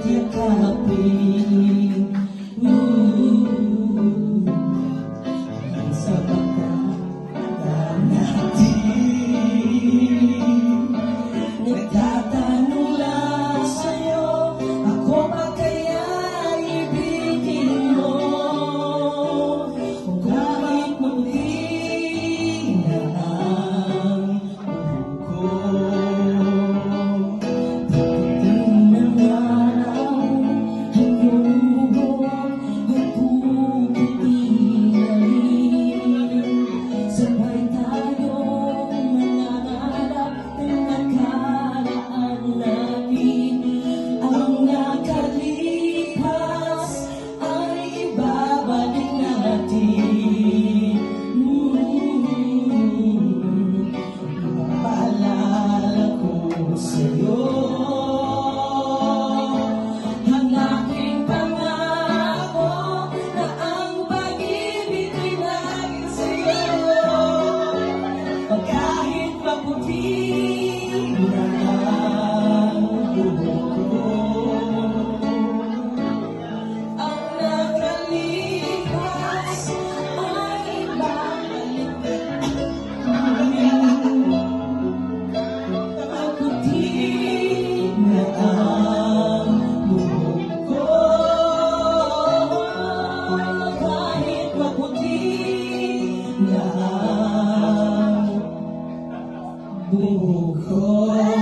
yakapin. Sa pagkakataon natin, nagtatanong lang sa'yo, ako ba kaya ibigin mo? Kung kahit munti na ang buhok ko, pagdating ng araw, ang iyong buhok ay puputiin na rin. Sabay tayong manangarap ng nakaraan natin. Ang nakalipas ay ibabalik natin. Paalala ko sa'yo ang aking pangako na ang pag-ibig ay laging sa'yo. Kahit maputi na ang buhok ko, ang nakalipas ay babalik. Maputi na ang buhok ko, kahit maputi na ang buhok ko.